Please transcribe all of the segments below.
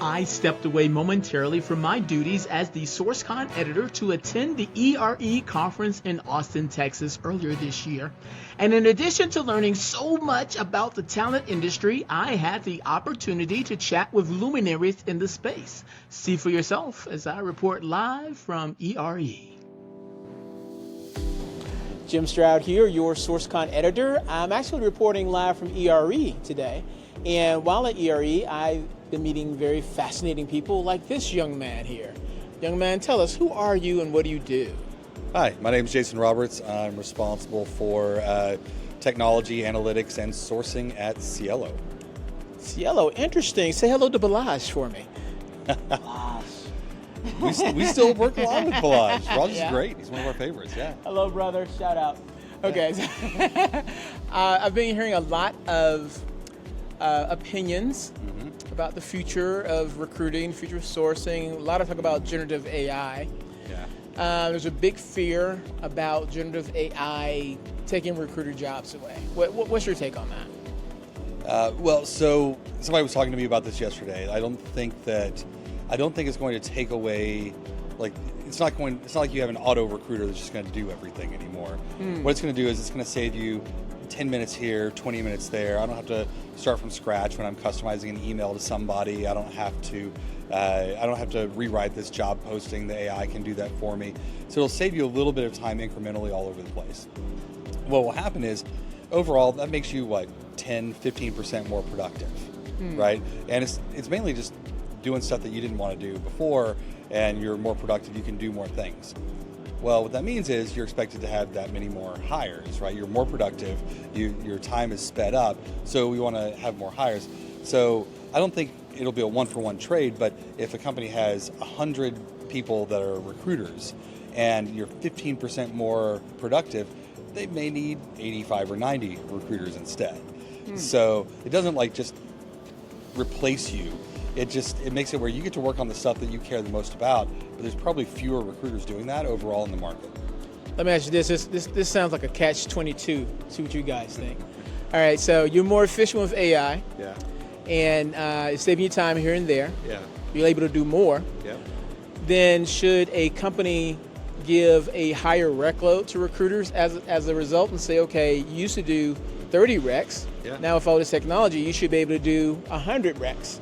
I stepped away momentarily from my duties as the SourceCon editor to attend the ERE conference in Austin, Texas earlier this year. And in addition to learning so much about the talent industry, I had the opportunity to chat with luminaries in the space. See for yourself as I report live from ERE. Jim Stroud here, your SourceCon editor. I'm actually reporting live from ERE today. And while at ERE, I've been meeting very fascinating people like this young man here. Young man, tell us, who are you and what do you do? Hi, my name is Jason Roberts. I'm responsible for technology, analytics, and sourcing at Cielo. Cielo, interesting. Say hello to Balazs for me. We still work a lot with Balazs. Balazs is great. He's one of our favorites, yeah. Hello, brother. Shout out. Okay. I've been hearing a lot of opinions about the future of recruiting, future of sourcing. A lot of talk about generative AI. Yeah. There's a big fear about generative AI taking recruiter jobs away. What's your take on that? Well, so somebody was talking to me about this yesterday. I don't think it's going to take away, like, it's not like you have an auto recruiter that's just going to do everything anymore. What it's going to do is it's going to save you 10 minutes here, 20 minutes there. I don't have to start from scratch when I'm customizing an email to somebody. I don't have to rewrite this job posting. The AI can do that for me. So it'll save you a little bit of time incrementally all over the place. What will happen is, overall, that makes you, 10, 15% more productive, right? And it's mainly just doing stuff that you didn't want to do before, and you're more productive, you can do more things. Well, what that means is you're expected to have that many more hires, right? You're more productive, your time is sped up, so we want to have more hires. So I don't think it'll be a one-for-one trade, but if a company has 100 people that are recruiters and you're 15% more productive, they may need 85 or 90 recruiters instead. So it doesn't just replace you. It makes it where you get to work on the stuff that you care the most about, but there's probably fewer recruiters doing that overall in the market. Let me ask you this. This sounds like a catch-22. See what you guys think. All right, so you're more efficient with AI. Yeah. And it's saving you time here and there. Yeah. You're able to do more. Yeah. Then should a company give a higher rec load to recruiters as a result and say, okay, you used to do 30 recs. Yeah. Now with all this technology, you should be able to do 100 recs.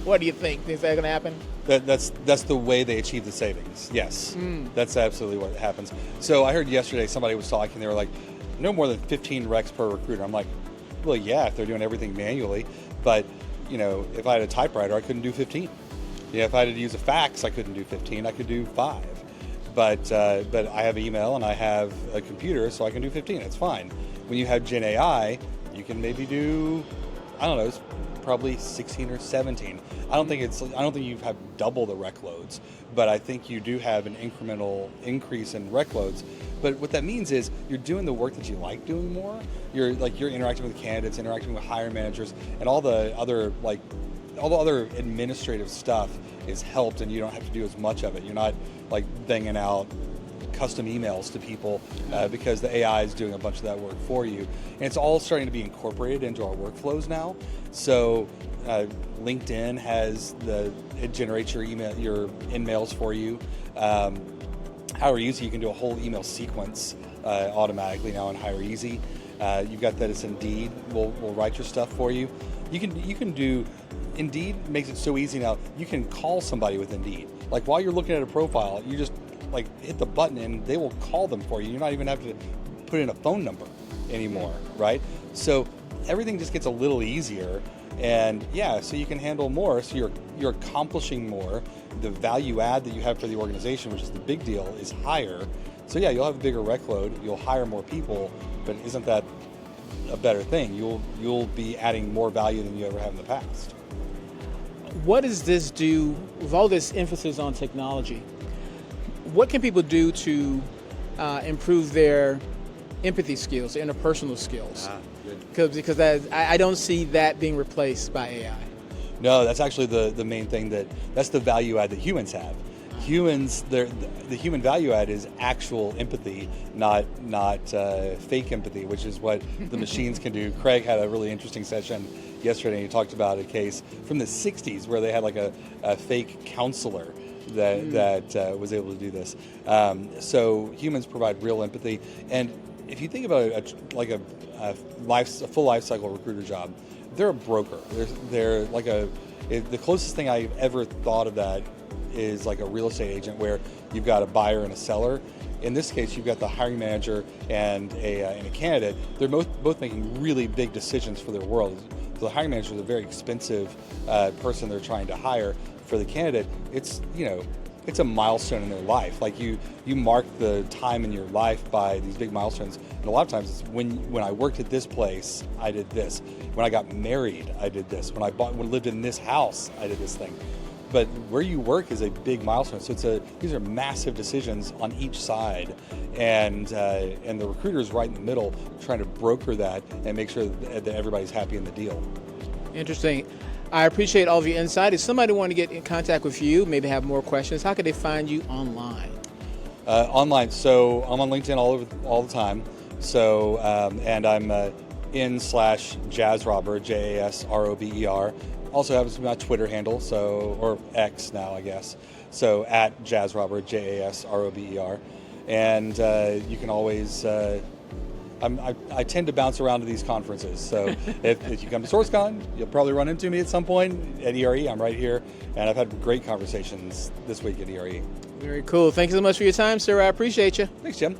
What do you think? Is that going to happen? That's the way they achieve the savings. Yes, that's absolutely what happens. So I heard yesterday somebody was talking. They were like, no more than 15 recs per recruiter. I'm like, well, yeah, if they're doing everything manually. But if I had a typewriter, I couldn't do 15. If I had to use a fax, I couldn't do 15. I could do 5. But I have email and I have a computer, so I can do 15. It's fine. When you have Gen AI, you can maybe do, I don't know, it's probably 16 or 17. I don't think you have double the rec loads, but I think you do have an incremental increase in rec loads. But what that means is you're doing the work that you like doing more. You're interacting with candidates, interacting with hiring managers, and all the other administrative stuff is helped, and you don't have to do as much of it. You're not banging out custom emails to people because the AI is doing a bunch of that work for you. And it's all starting to be incorporated into our workflows now. So LinkedIn it generates your in-mails for you. However easy, you can do a whole email sequence automatically now in Hire Easy. You've got that as Indeed will write your stuff for you. You can do, Indeed makes it so easy now, you can call somebody with Indeed. While you're looking at a profile, you just hit the button and they will call them for you. You're not even having to put in a phone number anymore, right? So everything just gets a little easier, and so you can handle more, so you're accomplishing more. The value add that you have for the organization, which is the big deal, is higher. So you'll have a bigger rec load, you'll hire more people, but isn't that a better thing? You'll be adding more value than you ever have in the past. What does this do with all this emphasis on technology? What can people do to improve their empathy skills, their interpersonal skills? Because I don't see that being replaced by AI. No, that's actually the main thing that's the value add that humans have. humans, the human value add is actual empathy, not fake empathy, which is what the machines can do. Craig had a really interesting session yesterday. He talked about a case from the 60s where they had like a fake counselor that was able to do this. So humans provide real empathy. And if you think about a full life cycle recruiter job, they're a broker. They're like the closest thing I've ever thought of that is like a real estate agent, where you've got a buyer and a seller. In this case, you've got the hiring manager and a candidate. They're both making really big decisions for their world. So the hiring manager is a very expensive person they're trying to hire. For the candidate, it's a milestone in their life. Like you mark the time in your life by these big milestones. And a lot of times it's when I worked at this place, I did this. When I got married, I did this. When I lived in this house, I did this thing. But where you work is a big milestone. So these are massive decisions on each side, and the recruiter is right in the middle, trying to broker that and make sure that everybody's happy in the deal. Interesting. I appreciate all of your insight. If somebody wanted to get in contact with you, maybe have more questions, how could they find you online? Online. So I'm on LinkedIn all the time. So and I'm in/JazzRobber, JASROBER. Also happens to be my Twitter handle, or X now, I guess. So at JazzRobber, JASROBER. And you can always, I tend to bounce around to these conferences. So if you come to SourceCon, you'll probably run into me at some point at ERE. I'm right here. And I've had great conversations this week at ERE. Very cool. Thank you so much for your time, sir. I appreciate you. Thanks, Jim.